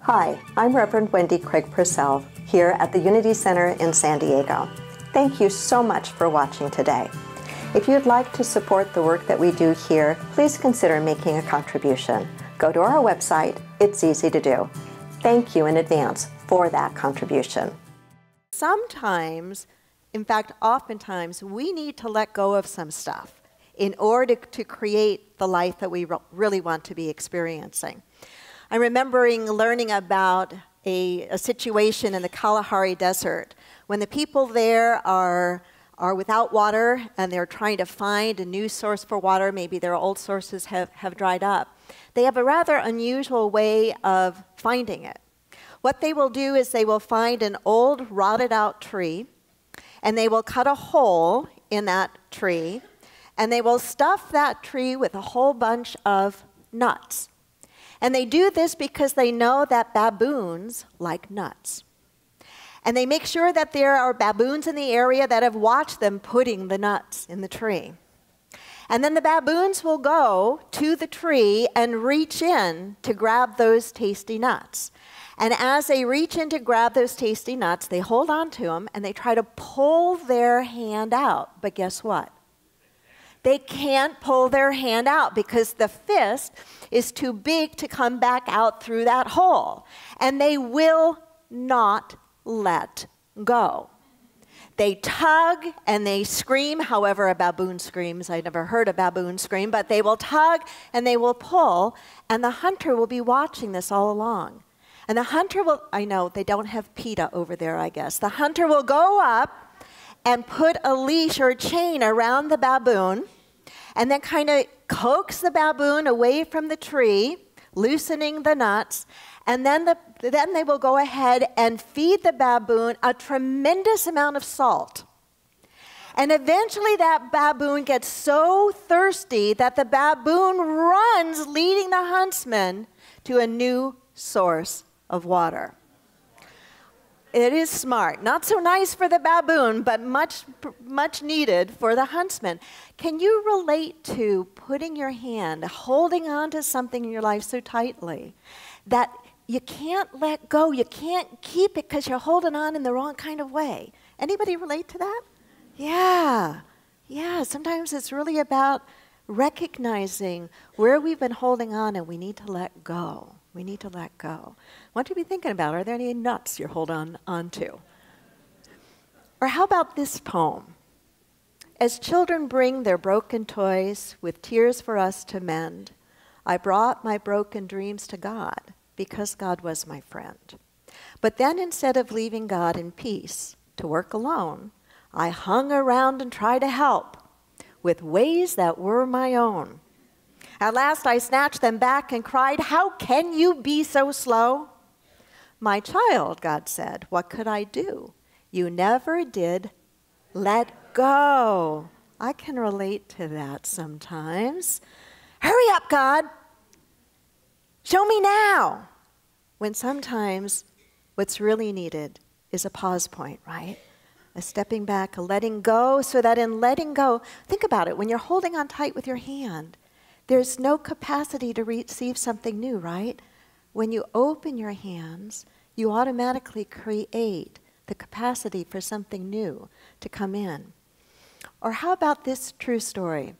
Hi, I'm Reverend Wendy Craig-Purcell here at the Unity Center in San Diego. Thank you so much for watching today. If you'd like to support the work that we do here, please consider making a contribution. Go to our website. It's easy to do. Thank you in advance for that contribution. Sometimes, in fact, oftentimes, we need to let go of some stuff in order to create the life that we really want to be experiencing. I'm remembering learning about a situation in the Kalahari Desert when the people there are without water and they're trying to find a new source for water. Maybe their old sources have dried up. They have a rather unusual way of finding it. What they will do is they will find an old rotted out tree and they will cut a hole in that tree and they will stuff that tree with a whole bunch of nuts. And they do this because they know that baboons like nuts. And they make sure that there are baboons in the area that have watched them putting the nuts in the tree. And then the baboons will go to the tree and reach in to grab those tasty nuts. And as they reach in to grab those tasty nuts, they hold on to them and they try to pull their hand out. But guess what? They can't pull their hand out because the fist is too big to come back out through that hole. And they will not let go. They tug and they scream, however a baboon screams. I never heard a baboon scream, but they will tug and they will pull, and the hunter will be watching this all along. And the hunter will, I know, they don't have PETA over there, I guess. The hunter will go up and put a leash or a chain around the baboon and then kind of coax the baboon away from the tree, loosening the nuts, and then they will go ahead and feed the baboon a tremendous amount of salt. And eventually that baboon gets so thirsty that the baboon runs, leading the huntsman to a new source of water. It is smart. Not so nice for the baboon, but much needed for the huntsman. Can you relate to putting your hand, holding on to something in your life so tightly that you can't let go, you can't keep it because you're holding on in the wrong kind of way? Anybody relate to that? Yeah, sometimes it's really about recognizing where we've been holding on and we need to let go. We need to let go. What should you be thinking about? Are there any nuts you're holding on to? Or how about this poem? As children bring their broken toys with tears for us to mend, I brought my broken dreams to God because God was my friend. But then instead of leaving God in peace to work alone, I hung around and tried to help with ways that were my own. At last I snatched them back and cried, "How can you be so slow?" "My child," God said, "what could I do? You never did let go." I can relate to that sometimes. Hurry up, God. Show me now. When sometimes what's really needed is a pause point, right? A stepping back, a letting go, so that in letting go, think about it, when you're holding on tight with your hand, there's no capacity to receive something new, right? When you open your hands, you automatically create the capacity for something new to come in. Or how about this true story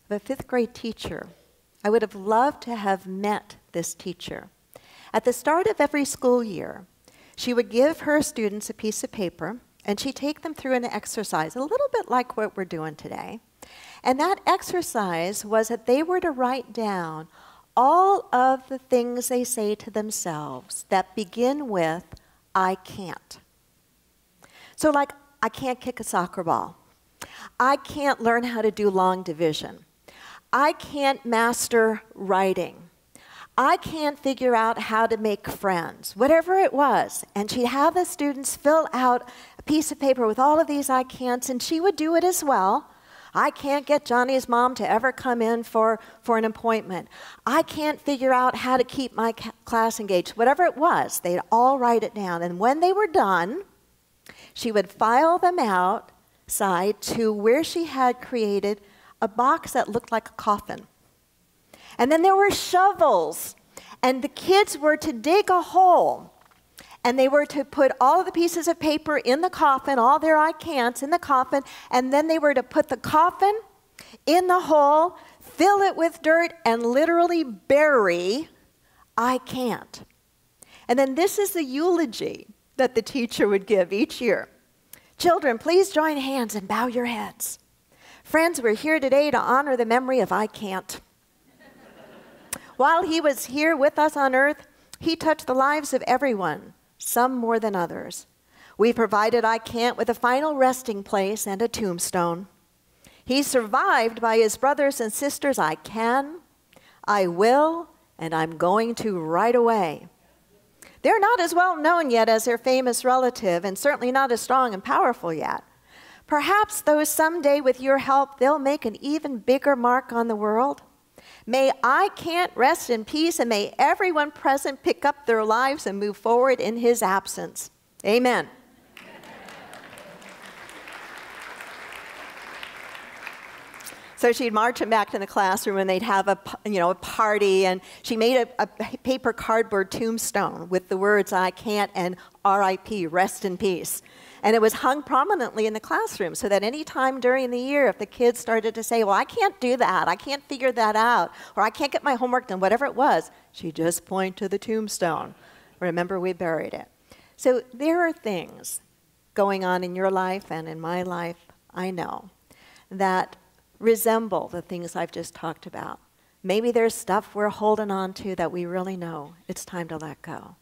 of a 5th grade teacher? I would have loved to have met this teacher. At the start of every school year, she would give her students a piece of paper and she'd take them through an exercise, a little bit like what we're doing today. And that exercise was that they were to write down all of the things they say to themselves that begin with, "I can't." So like, I can't kick a soccer ball. I can't learn how to do long division. I can't master writing. I can't figure out how to make friends, whatever it was. And she'd have the students fill out a piece of paper with all of these I can'ts, and she would do it as well. I can't get Johnny's mom to ever come in for an appointment. I can't figure out how to keep my class engaged. Whatever it was, they'd all write it down. And when they were done, she would file them outside to where she had created a box that looked like a coffin. And then there were shovels And the kids were to dig a hole, and they were to put all of the pieces of paper in the coffin, all their I can'ts in the coffin, and then they were to put the coffin in the hole, fill it with dirt, and literally bury I can't. And then this is the eulogy that the teacher would give each year. Children, please join hands and bow your heads. Friends, we're here today to honor the memory of I can't. While he was here with us on earth, he touched the lives of everyone, some more than others. We provided I can't with a final resting place and a tombstone. He's survived by his brothers and sisters I can, I will, and I'm going to right away. They're not as well known yet as their famous relative, and certainly not as strong and powerful yet. Perhaps, though, someday with your help, they'll make an even bigger mark on the world. May I can't rest in peace, and may everyone present pick up their lives and move forward in his absence. Amen. So she'd march him back to the classroom, and they'd have a party, and she made a paper cardboard tombstone with the words I can't and R.I.P., rest in peace. And it was hung prominently in the classroom so that any time during the year, if the kids started to say, well, I can't do that, I can't figure that out, or I can't get my homework done, whatever it was, she'd just point to the tombstone. Remember, we buried it. So there are things going on in your life and in my life, I know, that resemble the things I've just talked about. Maybe there's stuff we're holding on to that we really know it's time to let go.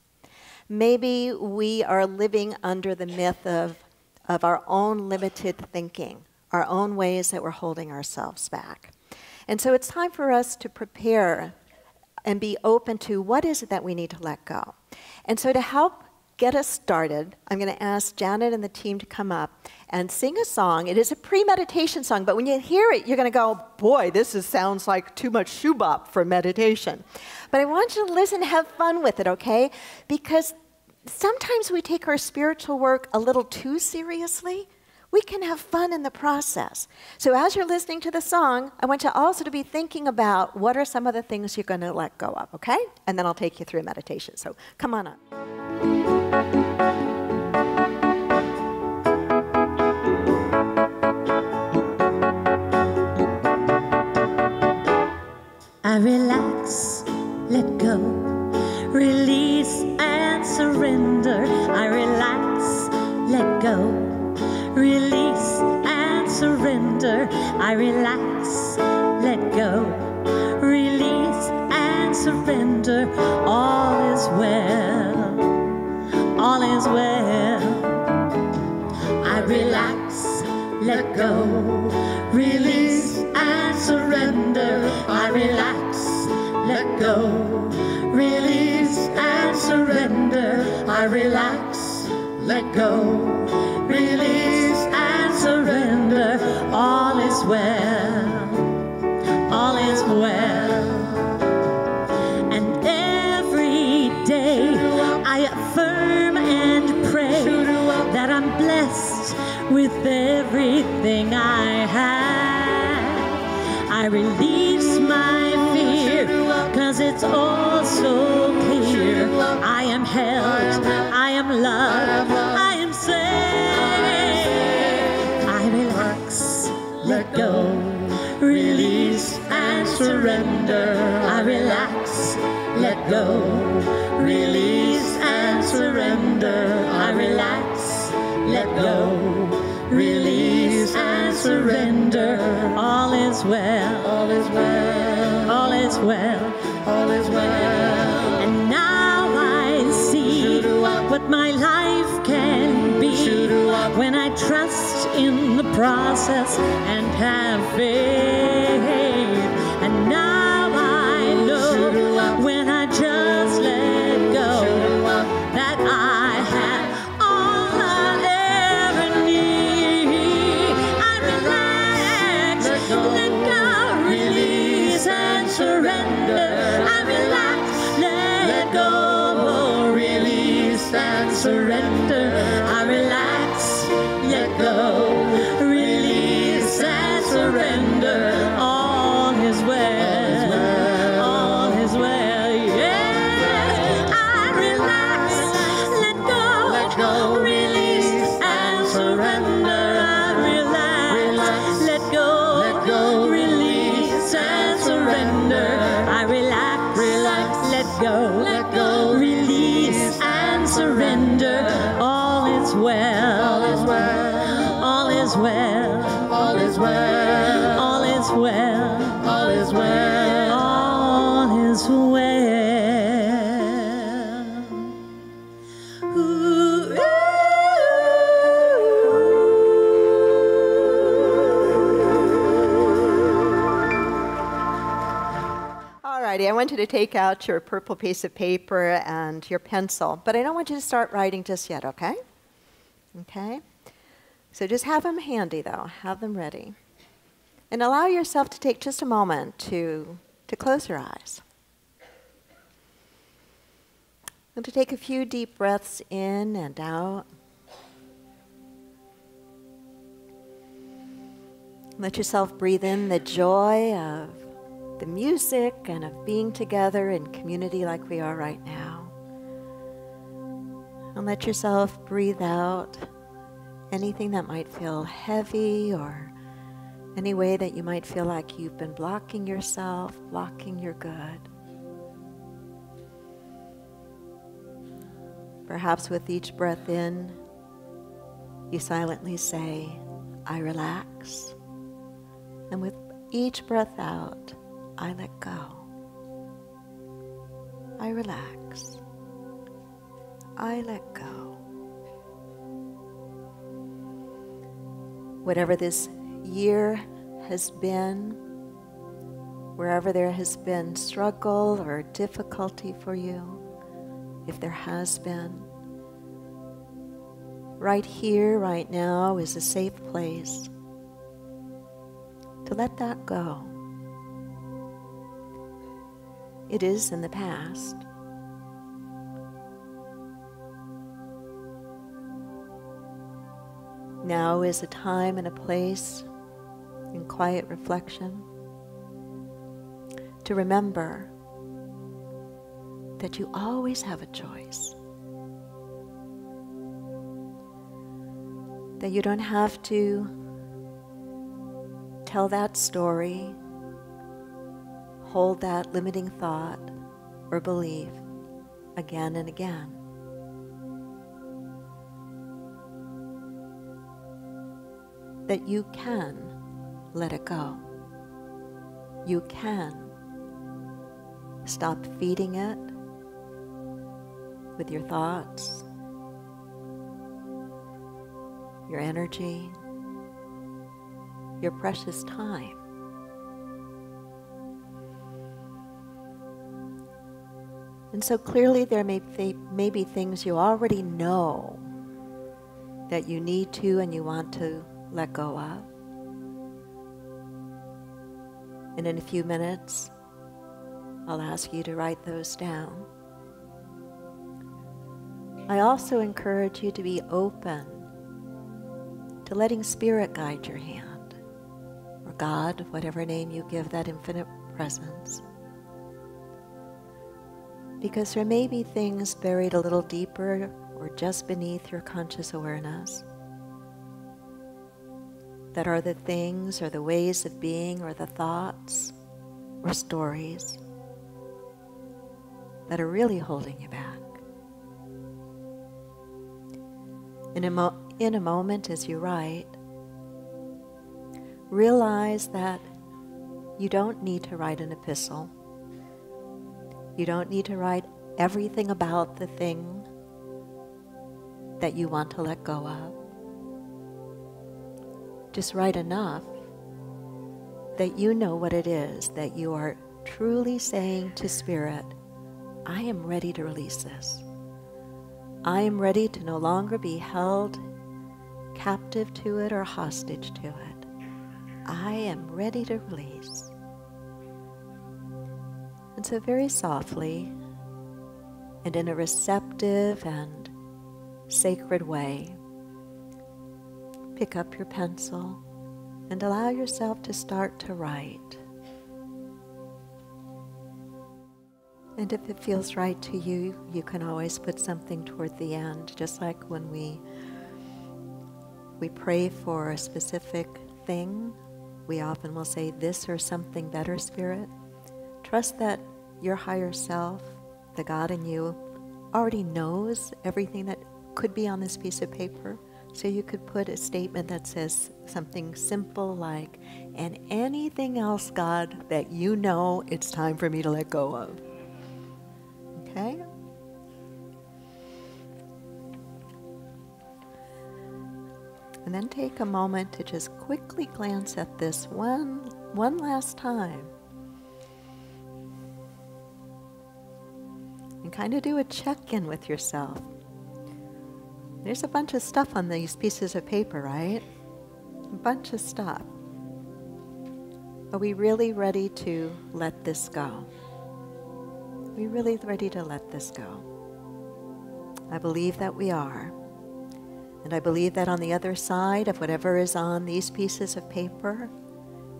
Maybe we are living under the myth of our own limited thinking, our own ways that we're holding ourselves back. And so it's time for us to prepare and be open to what is it that we need to let go. And so to help get us started, I'm going to ask Janet and the team to come up and sing a song. It is a pre-meditation song, but when you hear it, you're going to go, boy, sounds like too much shoo-bop for meditation. But I want you to listen and have fun with it, okay? Because sometimes we take our spiritual work a little too seriously. We can have fun in the process. So as you're listening to the song, I want you also to be thinking about what are some of the things you're going to let go of, okay? And then I'll take you through meditation. So come on up. I relax, let go, release and surrender. I relax, let go, release and surrender. I relax, let go, release and surrender. All is well, all is well. I relax, let go, release and surrender. I relax, let go, release and surrender. I relax, let go, release and surrender. All is well, all is well. And every day I affirm and pray that I'm blessed with everything I have. I release my fear, 'cause it's all so clear. I am held, I am loved, I am safe. I relax, let go, release and surrender. I relax, let go, release and surrender. I relax, let go, release and surrender. All is well, all is well, all is well, all is well. And now I see what my life can be when I trust in the process and have faith. And now I know when I just let go that I have all I ever need. I relax, let go, release and surrender. I relax, let go, release and surrender. I relax, let go, release and surrender. All is well, all is well, yeah. want you to take out your purple piece of paper and your pencil, but I don't want you to start writing just yet, okay? Okay? So just have them handy, though. Have them ready. And allow yourself to take just a moment to close your eyes. And to take a few deep breaths in and out. Let yourself breathe in the joy of the music and of being together in community like we are right now. And let yourself breathe out anything that might feel heavy or any way that you might feel like you've been blocking yourself, blocking your good. Perhaps with each breath in, you silently say, I relax. And with each breath out, I let go. I relax. I let go. Whatever this year has been, wherever there has been struggle or difficulty for you, if there has been, right here, right now is a safe place to let that go. It is in the past. Now is a time and a place in quiet reflection to remember that you always have a choice. That you don't have to tell that story, hold that limiting thought or belief again and again. That you can let it go. You can stop feeding it with your thoughts, your energy, your precious time. And so clearly there may be things you already know that you need to and you want to let go of. And in a few minutes, I'll ask you to write those down. I also encourage you to be open to letting Spirit guide your hand, or God, whatever name you give that infinite presence. Because there may be things buried a little deeper or just beneath your conscious awareness that are the things or the ways of being or the thoughts or stories that are really holding you back. In a moment as you write, realize that you don't need to write an epistle. You don't need to write everything about the thing that you want to let go of. Just write enough that you know what it is that you are truly saying to Spirit, I am ready to release this. I am ready to no longer be held captive to it or hostage to it. I am ready to release. And so very softly and in a receptive and sacred way, pick up your pencil and allow yourself to start to write. And if it feels right to you, you can always put something toward the end, just like when we pray for a specific thing, we often will say this or something better, Spirit. Trust that your higher self, the God in you, already knows everything that could be on this piece of paper. So you could put a statement that says something simple like, and anything else, God, that you know it's time for me to let go of. Okay? And then take a moment to just quickly glance at this one last time. kind of do a check-in with yourself. There's a bunch of stuff on these pieces of paper, right? A bunch of stuff. Are we really ready to let this go? Are we really ready to let this go? I believe that we are. And I believe that on the other side of whatever is on these pieces of paper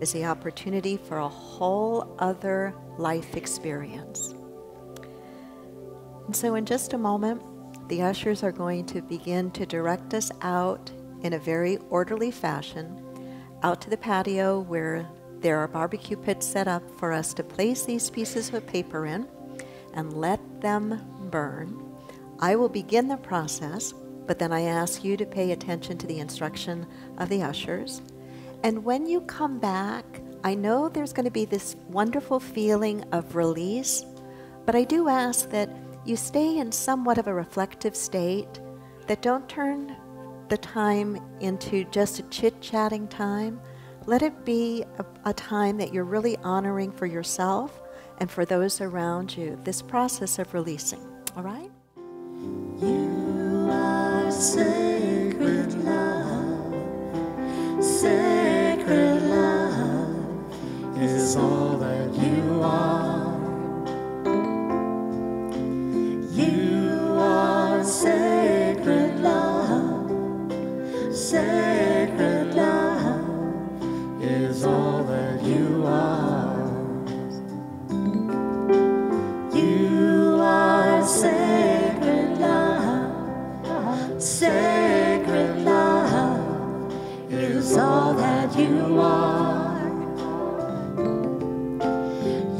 is the opportunity for a whole other life experience. And so in just a moment, the ushers are going to begin to direct us out in a very orderly fashion, out to the patio where there are barbecue pits set up for us to place these pieces of paper in and let them burn. I will begin the process, but then I ask you to pay attention to the instruction of the ushers. And when you come back, I know there's going to be this wonderful feeling of release, but I do ask that you stay in somewhat of a reflective state, that don't turn the time into just a chit-chatting time. Let it be a time that you're really honoring for yourself and for those around you, this process of releasing, all right? You are sacred love, sacred love is all that you are. You are sacred love, sacred love is all that you are. You are sacred love, sacred love is all that you are.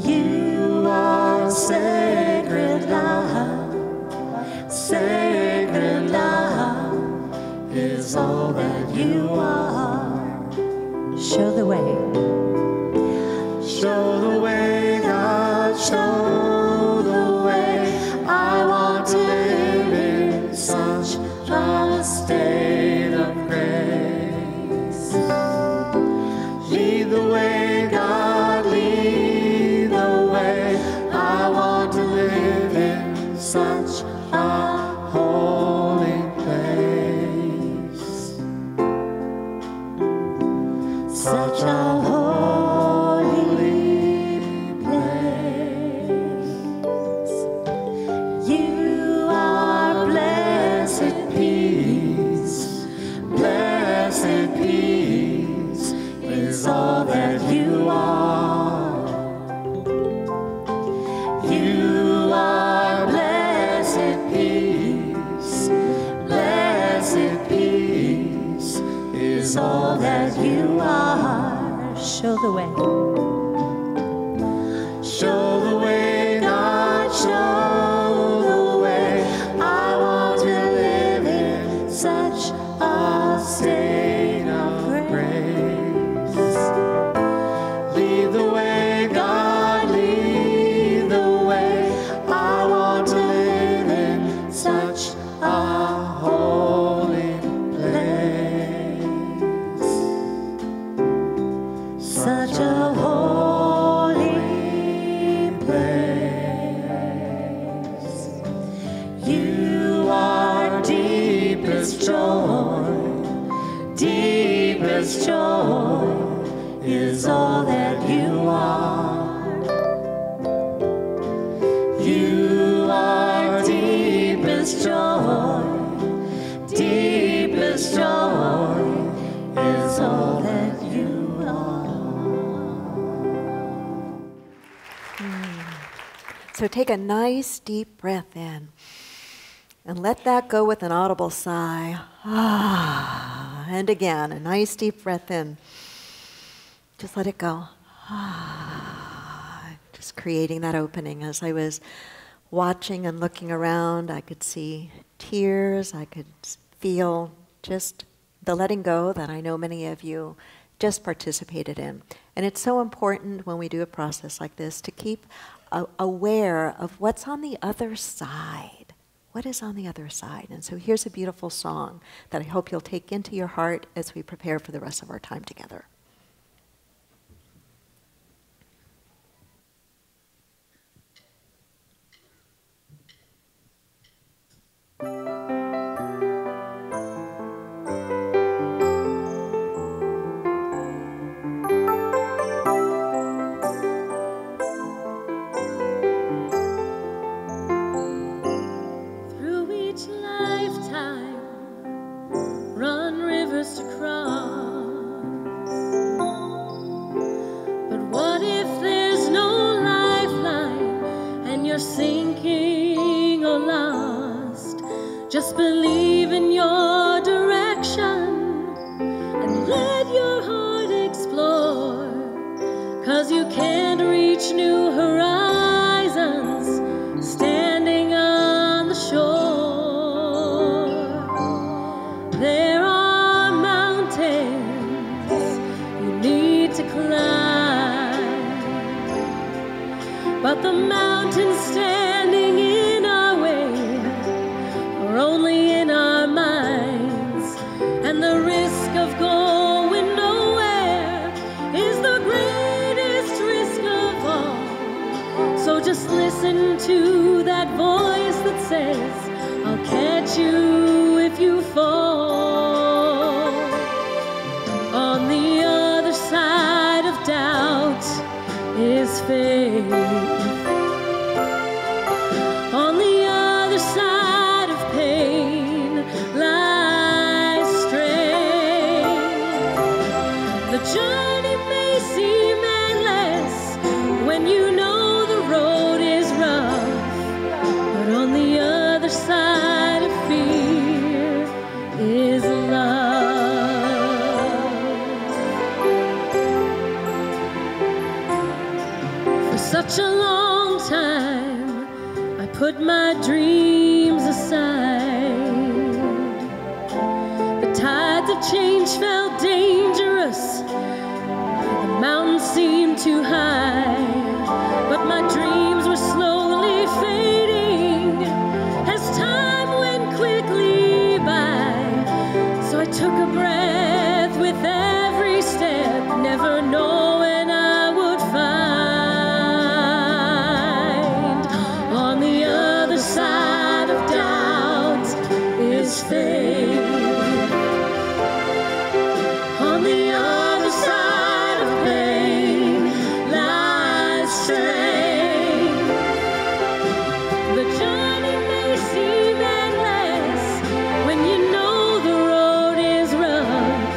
You are sacred love, sacred love is all that you are. Show the way. Show the way, God, show the way. I want to live in such a state of grace. Lead the way, God, lead the way. I want to live in such a holy place. Such a holy place. You are blessed peace, blessed peace is all that you are. You are blessed peace, blessed peace is all that you are. Show the way. Show the way, God, show the way. I want to live in such a state of grace. Lead the way, God, lead the way. I want to live in such a holy place. Such a holy place. You are deepest joy, deepest joy is all that you are. You are deepest joy, deepest joy is all that you are. So take a nice deep breath in and let that go with an audible sigh. Ah, and again, a nice deep breath in. Just let it go. Ah, just creating that opening. As I was watching and looking around, I could see tears. I could feel just the letting go that I know many of you just participated in. And it's so important when we do a process like this to keep aware of what's on the other side. What is on the other side? And so here's a beautiful song that I hope you'll take into your heart as we prepare for the rest of our time together. Just believe in your direction and let your heart explore, 'cause you can't reach new horizons standing on the shore. There are mountains you need to climb, but the mountains standing in our way are only in our minds, and the risk of going nowhere is the greatest risk of all. So just listen to that voice that says, I'll catch you if you fall. On the other side of doubt is faith. On the other side of pain lies strength. The journey may seem endless when you know the road is rough, but on the other side of fear is love. For such a long time I put my dreams aside. The tides of change felt dangerous, the mountains seemed too high, but my dreams were slowly fading as time went quickly by. So I took a breath with every step, never knowing I would find. On the other side of doubt is faith. On the other side of pain lies strength. The journey may seem endless when you know the road is rough,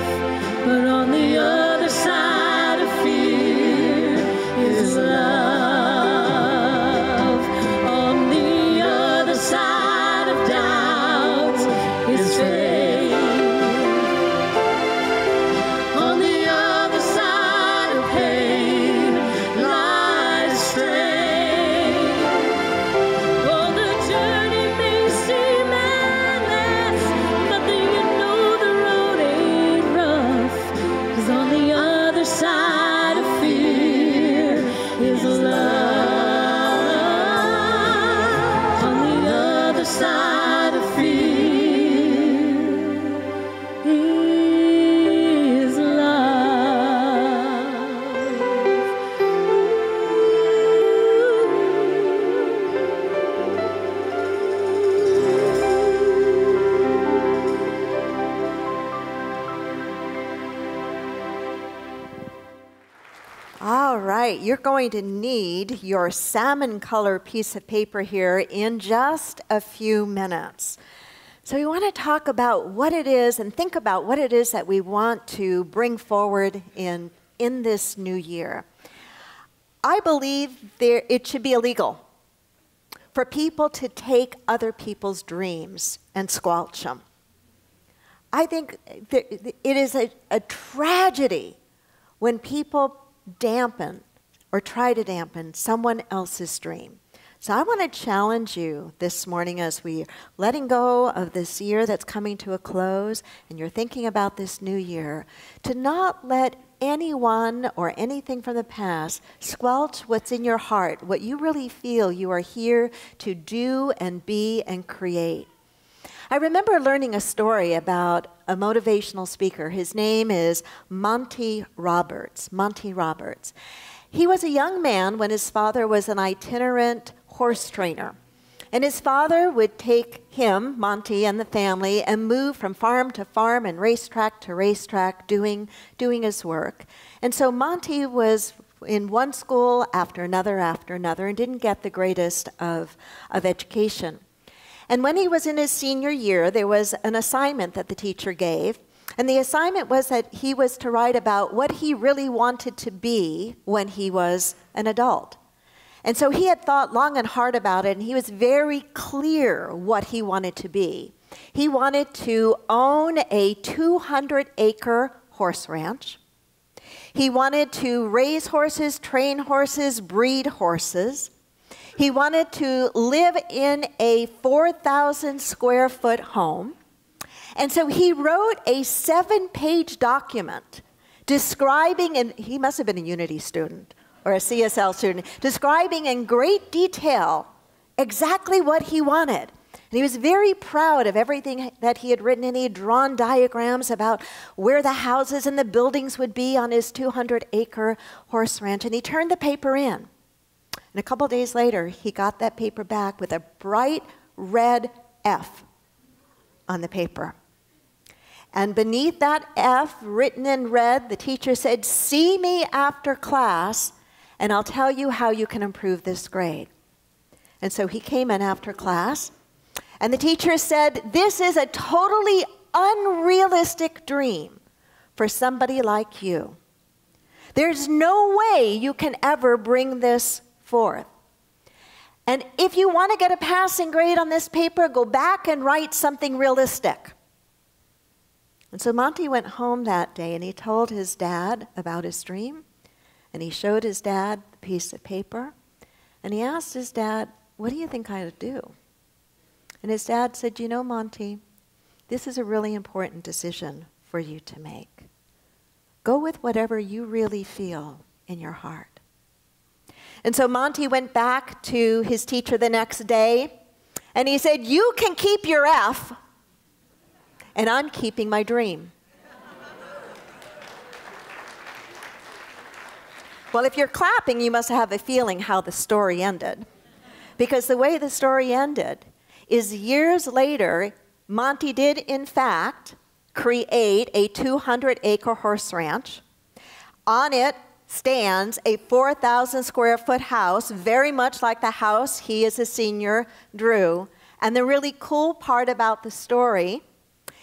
but on the other side of fear is love. On the other side of doubt is faith. On the other side of pain lies strength. Oh, the journey may seem endless, but then you know the road ain't rough, 'cause on the other side of fear is love. On the other side of fear is All right, you're going to need your salmon color piece of paper here in just a few minutes. So we want to talk about what it is and think about what it is that we want to bring forward in this new year. I believe it should be illegal for people to take other people's dreams and squelch them. I think it is a tragedy when people dampen or try to dampen someone else's dream. So I want to challenge you this morning as we're letting go of this year that's coming to a close and you're thinking about this new year, to not let anyone or anything from the past squelch what's in your heart, what you really feel you are here to do and be and create. I remember learning a story about a motivational speaker. His name is Monty Roberts. Monty Roberts. He was a young man when his father was an itinerant horse trainer. And his father would take him, Monty, and the family and move from farm to farm and racetrack to racetrack doing his work. And so Monty was in one school after another and didn't get the greatest of education. And when he was in his senior year, there was an assignment that the teacher gave. And the assignment was that he was to write about what he really wanted to be when he was an adult. And so he had thought long and hard about it, and he was very clear what he wanted to be. He wanted to own a 200-acre horse ranch. He wanted to raise horses, train horses, breed horses. He wanted to live in a 4,000-square-foot home. And so he wrote a 7-page document describing, and he must have been a Unity student, or a CSL student, describing in great detail exactly what he wanted. And he was very proud of everything that he had written, and he had drawn diagrams about where the houses and the buildings would be on his 200-acre horse ranch, and he turned the paper in. And a couple days later, he got that paper back with a bright red F on the paper. And beneath that F, written in red, the teacher said, "See me after class, and I'll tell you how you can improve this grade." And so he came in after class, and the teacher said, "This is a totally unrealistic dream for somebody like you. There's no way you can ever bring this forth. And if you want to get a passing grade on this paper, go back and write something realistic." And so Monty went home that day, and he told his dad about his dream. And he showed his dad the piece of paper, and he asked his dad, "What do you think I would do?" And his dad said, "You know, Monty, this is a really important decision for you to make. Go with whatever you really feel in your heart." And so Monty went back to his teacher the next day, and he said, "You can keep your F, and I'm keeping my dream." Well, if you're clapping, you must have a feeling how the story ended. Because the way the story ended is years later, Monty did, in fact, create a 200-acre horse ranch. On it stands a 4,000-square-foot house, very much like the house he as a senior drew. And the really cool part about the story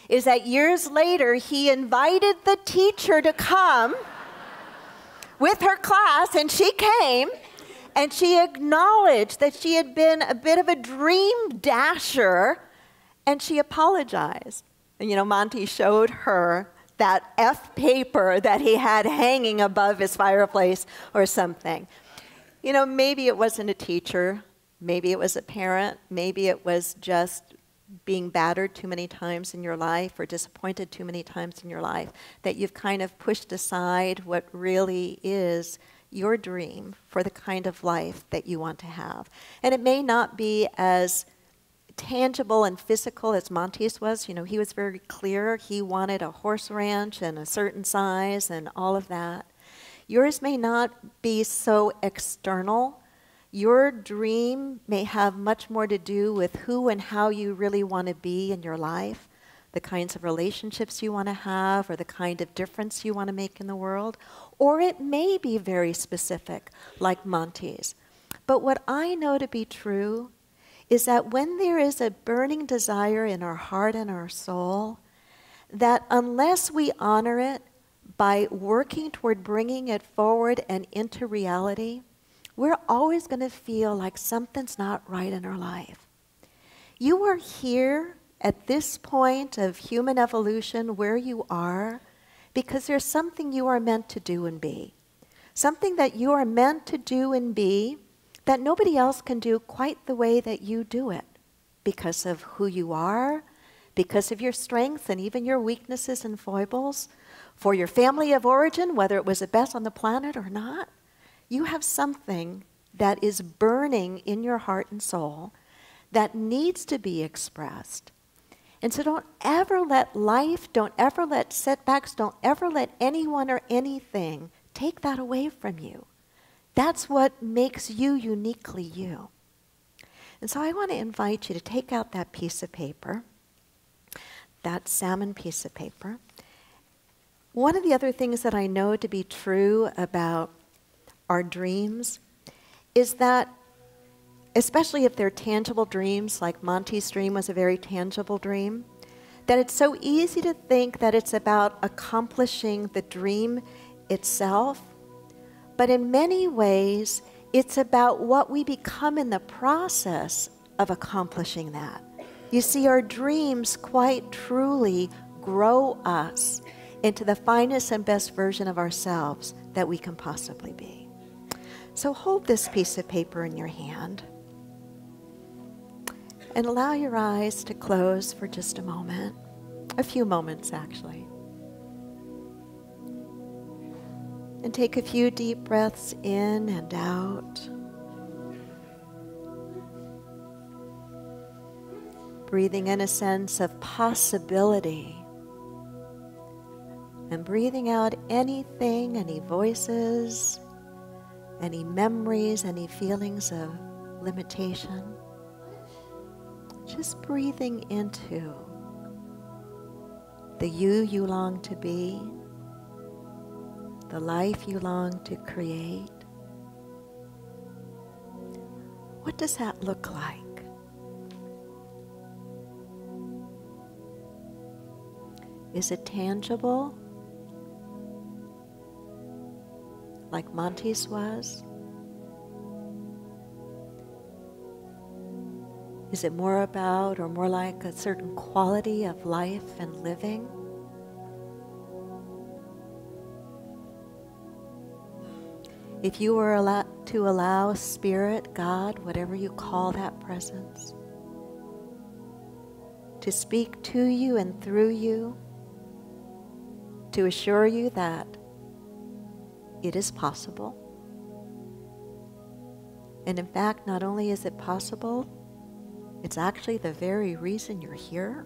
is that years later, he invited the teacher to come with her class, and she came, and she acknowledged that she had been a bit of a dream dasher, and she apologized. And you know, Monty showed her that F paper that he had hanging above his fireplace or something. You know, maybe it wasn't a teacher, maybe it was a parent, maybe it was just being battered too many times in your life or disappointed too many times in your life, that you've kind of pushed aside what really is your dream for the kind of life that you want to have. And it may not be as tangible and physical as Monty's was. You know, he was very clear. He wanted a horse ranch and a certain size and all of that. Yours may not be so external. Your dream may have much more to do with who and how you really want to be in your life, the kinds of relationships you want to have, or the kind of difference you want to make in the world. Or it may be very specific, like Monty's. But what I know to be true is that when there is a burning desire in our heart and our soul, that unless we honor it by working toward bringing it forward and into reality, we're always going to feel like something's not right in our life. You are here at this point of human evolution where you are because there's something you are meant to do and be. Something that you are meant to do and be that nobody else can do quite the way that you do it, because of who you are, because of your strengths and even your weaknesses and foibles. For your family of origin, whether it was the best on the planet or not, you have something that is burning in your heart and soul that needs to be expressed. And so don't ever let life, don't ever let setbacks, don't ever let anyone or anything take that away from you. That's what makes you uniquely you. And so I want to invite you to take out that piece of paper, that salmon piece of paper. One of the other things that I know to be true about our dreams is that, especially if they're tangible dreams, like Monty's dream was a very tangible dream, that it's so easy to think that it's about accomplishing the dream itself. But in many ways, it's about what we become in the process of accomplishing that. You see, our dreams quite truly grow us into the finest and best version of ourselves that we can possibly be. So hold this piece of paper in your hand and allow your eyes to close for just a moment, a few moments actually. And take a few deep breaths in and out. Breathing in a sense of possibility. And breathing out anything, any voices, any memories, any feelings of limitation. Just breathing into the you long to be, the life you long to create. What does that look like? Is it tangible? Like Monty's was? Is it more about or more like a certain quality of life and living? If you were to allow Spirit, God, whatever you call that presence, to speak to you and through you, to assure you that it is possible. And in fact, not only is it possible, it's actually the very reason you're here.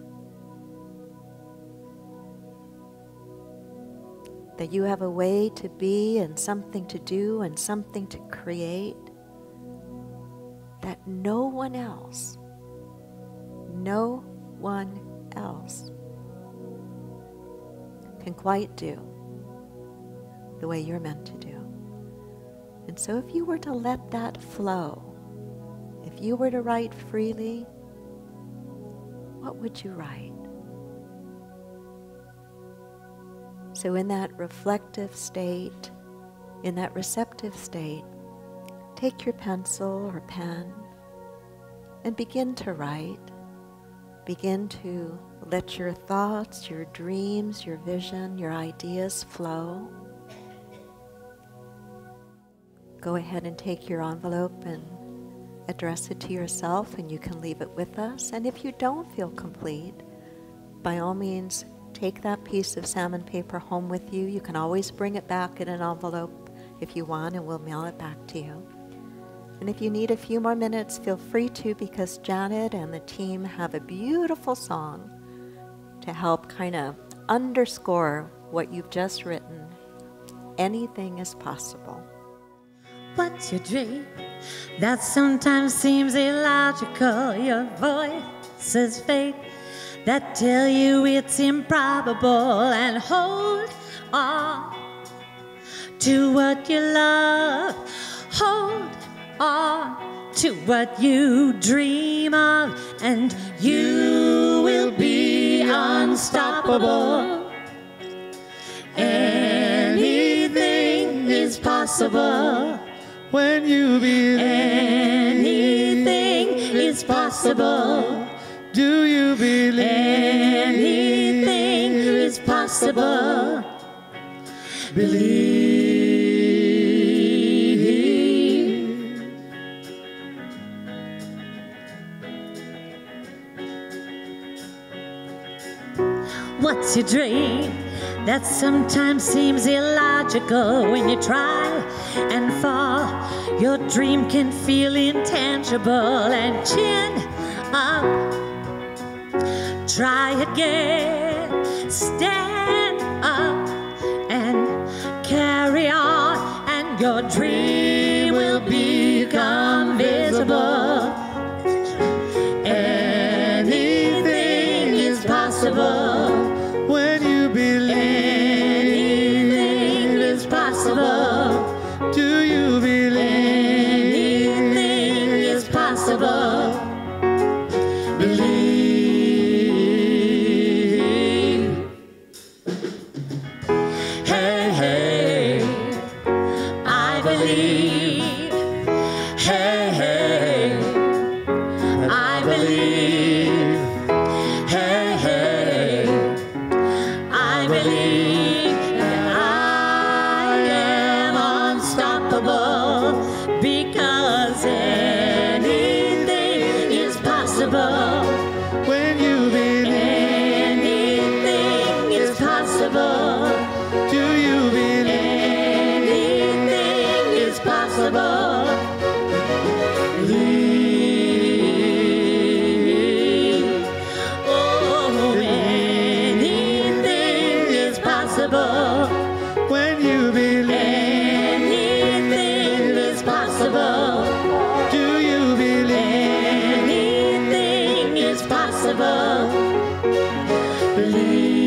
That you have a way to be and something to do and something to create that no one else can quite do the way you're meant to do. And so if you were to let that flow, if you were to write freely, what would you write? So in that reflective state, in that receptive state, take your pencil or pen and begin to write. Begin to let your thoughts, your dreams, your vision, your ideas flow. Go ahead and take your envelope and address it to yourself, and you can leave it with us. And if you don't feel complete, by all means, take that piece of salmon paper home with you. You can always bring it back in an envelope if you want, and we'll mail it back to you. And if you need a few more minutes, feel free to, because Janet and the team have a beautiful song to help kind of underscore what you've just written. Anything is possible. What's your dream that sometimes seems illogical? Your voices fade that tell you it's improbable, and hold on to what you love. Hold on to what you dream of, and you will be unstoppable. Anything is possible when you believe. Anything is possible. Do you believe? Anything is possible. Believe. What's your dream that sometimes seems illogical? When you try and fall, your dream can feel intangible. And chin up, try again, stand up and carry on, and your dream will become visible. possible. When you believe, Anything is possible. do you believe? Anything is possible. Believe. Hey, hey, I believe. Hey, hey, I believe. Hey, hey, I believe that I am unstoppable because anything is possible. When you believe, Anything is possible. do you believe? Anything is possible. Believe. Oh, anything is possible. When you believe, Anything is possible. do you believe? Anything is possible. Believe.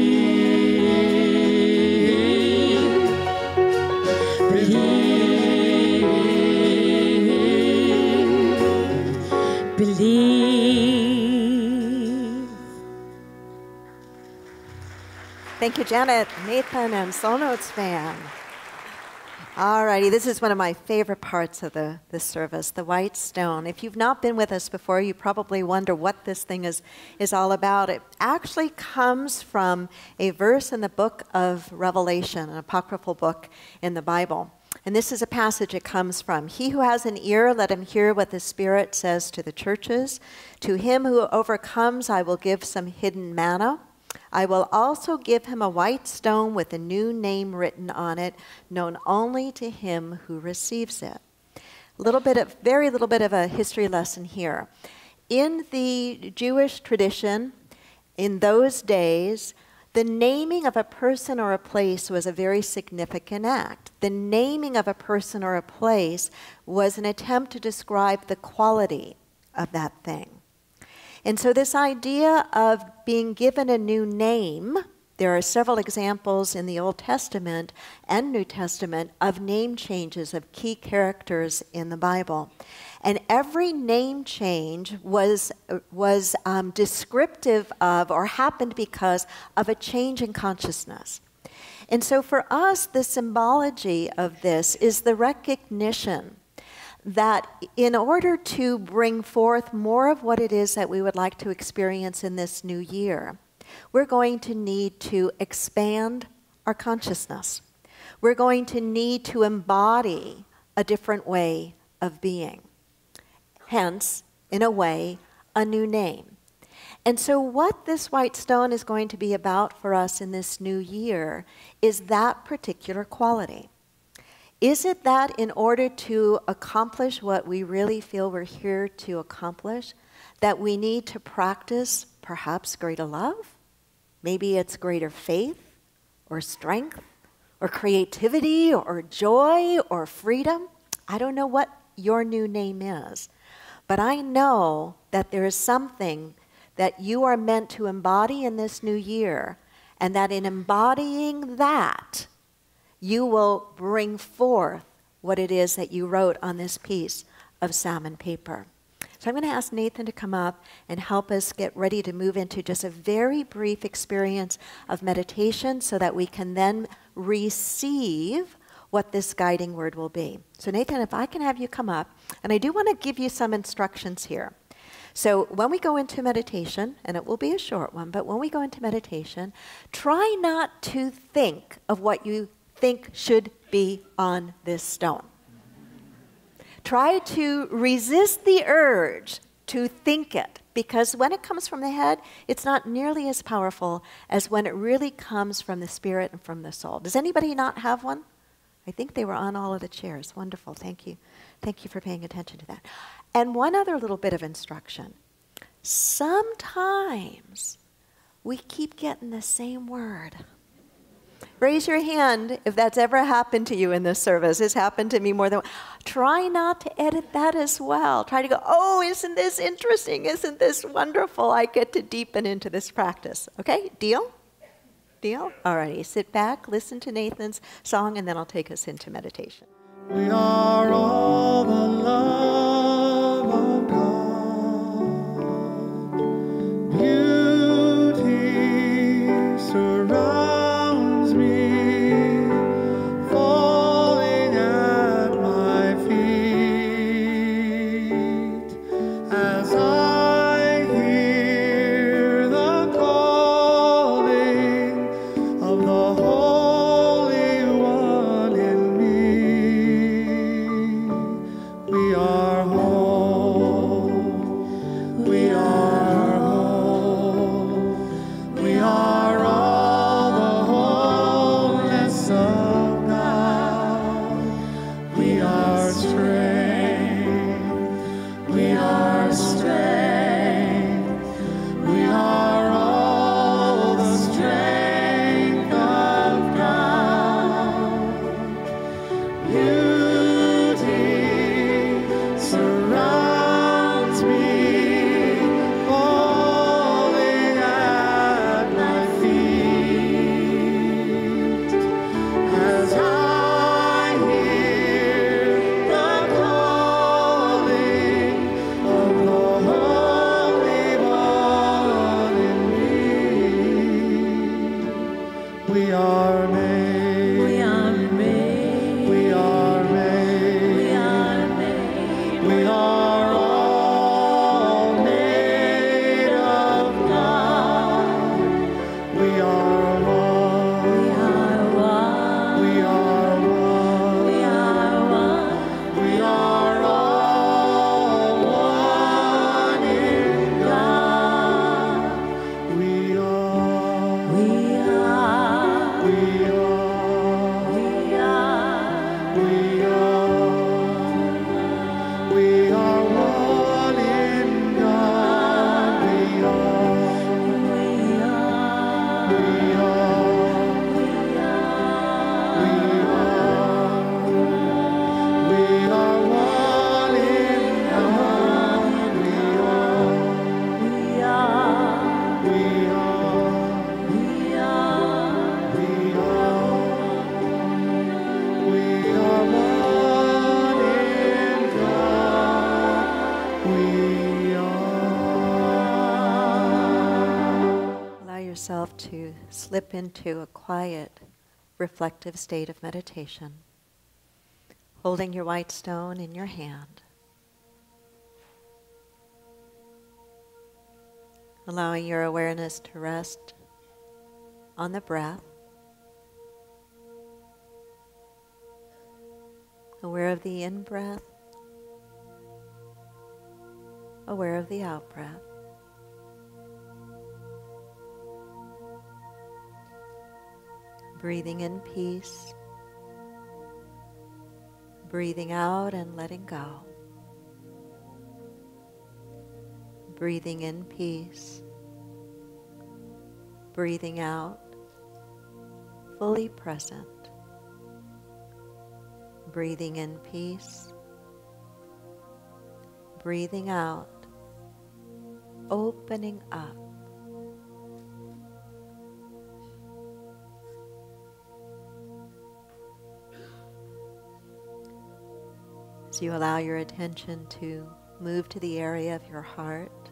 Believe. Believe. Thank you, Janet, Nathan, and Soul Notes fan. Alrighty, this is one of my favorite parts of this service, the white stone. If you've not been with us before, you probably wonder what this thing is all about. It actually comes from a verse in the book of Revelation, an apocryphal book in the Bible. And this is a passage it comes from. He who has an ear, let him hear what the Spirit says to the churches. To him who overcomes, I will give some hidden manna. I will also give him a white stone with a new name written on it, known only to him who receives it. Very little bit of a history lesson here. In the Jewish tradition, in those days, the naming of a person or a place was a very significant act. The naming of a person or a place was an attempt to describe the quality of that thing. And so this idea of being given a new name, there are several examples in the Old Testament and New Testament of name changes of key characters in the Bible. And every name change was descriptive of or happened because of a change in consciousness. And so for us, the symbology of this is the recognition that in order to bring forth more of what it is that we would like to experience in this new year, we're going to need to expand our consciousness. We're going to need to embody a different way of being. Hence, in a way, a new name. And so what this white stone is going to be about for us in this new year is that particular quality. Is it that in order to accomplish what we really feel we're here to accomplish, that we need to practice perhaps greater love? Maybe it's greater faith or strength or creativity or joy or freedom? I don't know what your new name is, but I know that there is something that you are meant to embody in this new year, and that in embodying that, you will bring forth what it is that you wrote on this piece of salmon paper. So I'm going to ask Nathan to come up and help us get ready to move into just a very brief experience of meditation so that we can then receive what this guiding word will be. So Nathan, if I can have you come up, and I do want to give you some instructions here. So when we go into meditation, and it will be a short one, but when we go into meditation, try not to think of what you think should be on this stone. Try to resist the urge to think it, because when it comes from the head, it's not nearly as powerful as when it really comes from the spirit and from the soul. Does anybody not have one? I think they were on all of the chairs. Wonderful. Thank you. Thank you for paying attention to that. And one other little bit of instruction. Sometimes we keep getting the same word. Raise your hand if that's ever happened to you in this service. It's happened to me more than once. Try not to edit that as well. Try to go, oh, isn't this interesting? Isn't this wonderful? I get to deepen into this practice. Okay, deal? Deal? All righty, sit back, listen to Nathan's song, and then I'll take us into meditation. We are all the love of God. Beauty surrounds me, falling at my feet as I hear the calling of the Holy One in me. We are home. We are home. We are all the wholeness of God. We are strength. We are strength. We are all the strength of God. Beauty surrounds me, falling at my feet as I hear the calling of the Holy One in me. We are made. We are made. We are made. We are made. We are all made of God. We are one. We are one. We are one. We are one. We are all one in God. We are. We are. We are. We are. We are. We are one in God. We are. We are. We are. We are one in God. We are. We are. We are. We are. We are. We are one in God. We are. Allow yourself to slip into a quiet, reflective state of meditation, holding your white stone in your hand, allowing your awareness to rest on the breath, aware of the in-breath, aware of the out-breath. Breathing in peace, breathing out and letting go. Breathing in peace, breathing out, fully present. Breathing in peace, breathing out, opening up. As you allow your attention to move to the area of your heart,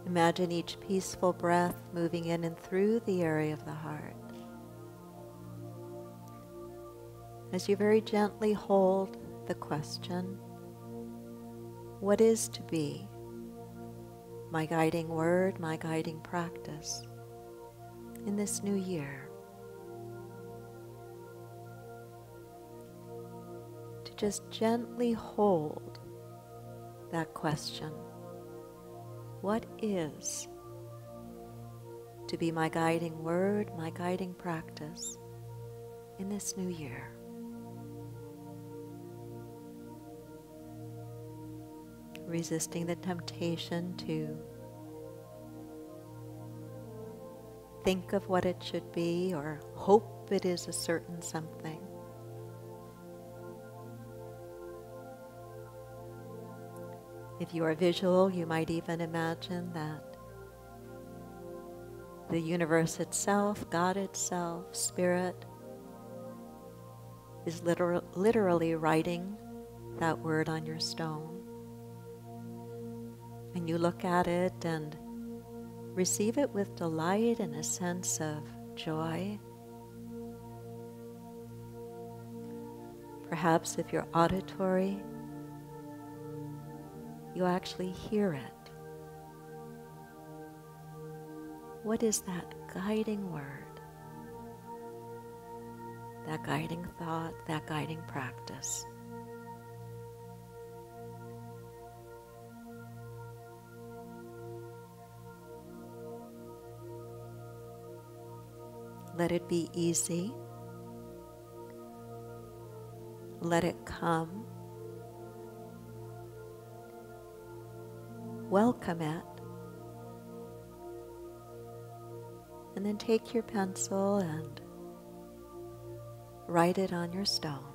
imagine each peaceful breath moving in and through the area of the heart. As you very gently hold the question, what is to be my guiding word, my guiding practice in this new year? To just gently hold that question. What is to be my guiding word, my guiding practice in this new year? Resisting the temptation to think of what it should be or hope it is a certain something. If you are visual, you might even imagine that the universe itself, God itself, Spirit, is literally writing that word on your stone. And you look at it and receive it with delight and a sense of joy. Perhaps if you're auditory, you actually hear it. What is that guiding word? That guiding thought, that guiding practice? Let it be easy. Let it come. Welcome it. And then take your pencil and write it on your stone.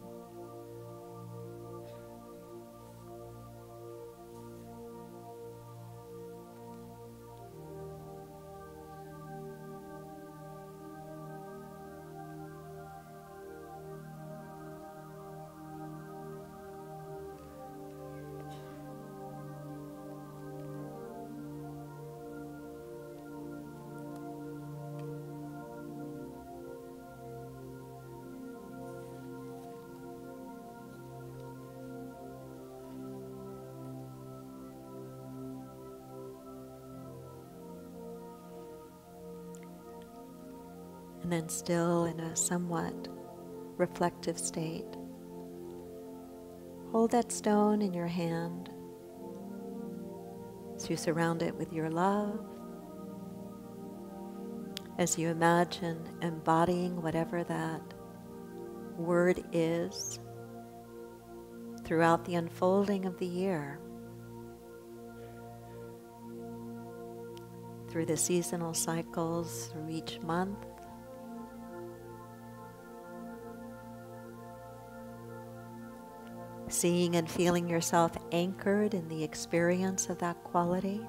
And then still in a somewhat reflective state, hold that stone in your hand as you surround it with your love, as you imagine embodying whatever that word is throughout the unfolding of the year, through the seasonal cycles, through each month. Seeing and feeling yourself anchored in the experience of that quality.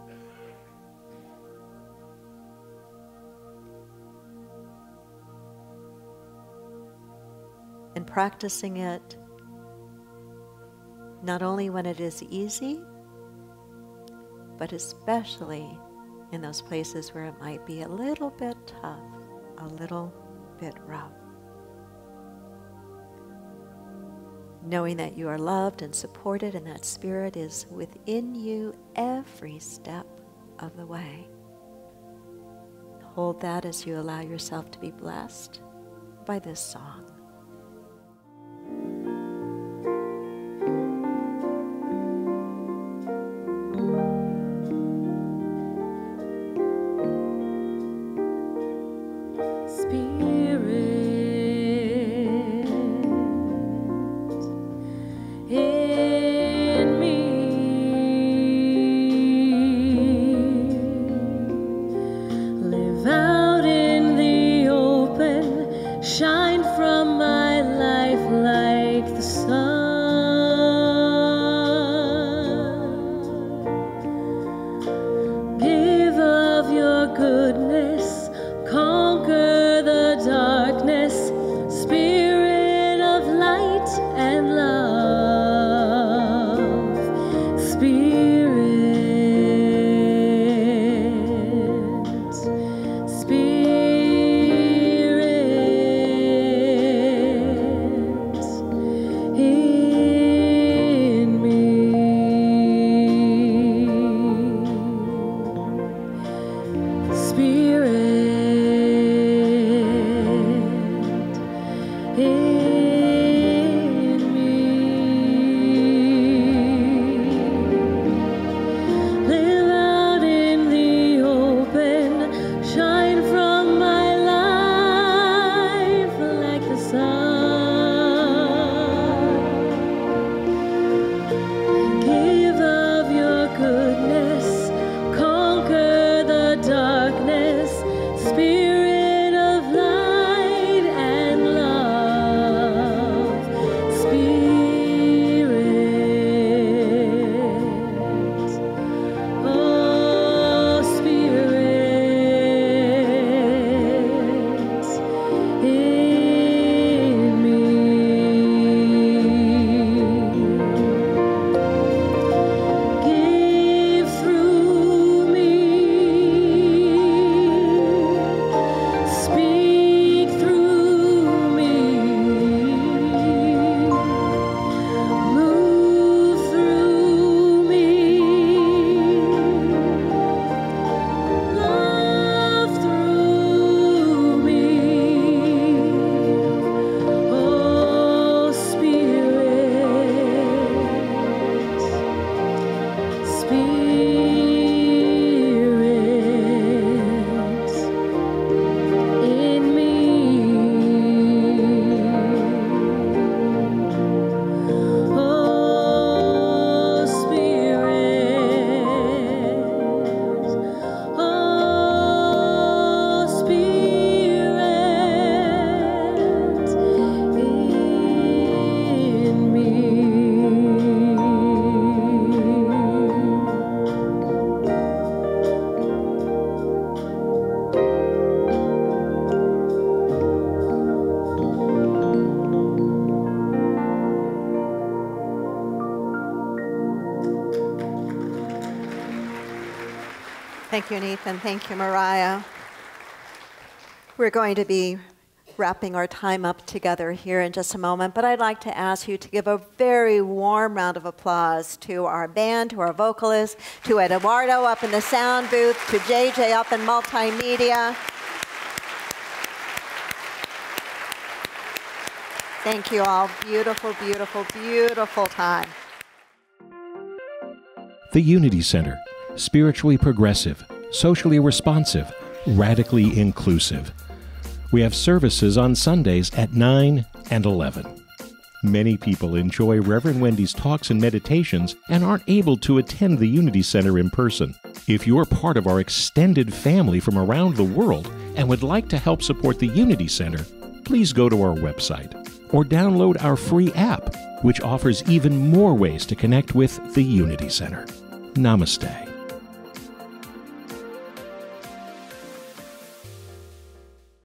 And practicing it not only when it is easy, but especially in those places where it might be a little bit tough, a little bit rough. Knowing that you are loved and supported and that Spirit is within you every step of the way. Hold that as you allow yourself to be blessed by this song. From Thank you, Nathan. Thank you, Mariah. We're going to be wrapping our time up together here in just a moment, but I'd like to ask you to give a very warm round of applause to our band, to our vocalists, to Eduardo up in the sound booth, to JJ up in multimedia. Thank you all. Beautiful, beautiful, beautiful time. The Unity Center, spiritually progressive, socially responsive, radically inclusive. We have services on Sundays at 9 and 11. Many people enjoy Reverend Wendy's talks and meditations and aren't able to attend the Unity Center in person. If you're part of our extended family from around the world and would like to help support the Unity Center, please go to our website or download our free app, which offers even more ways to connect with the Unity Center. Namaste.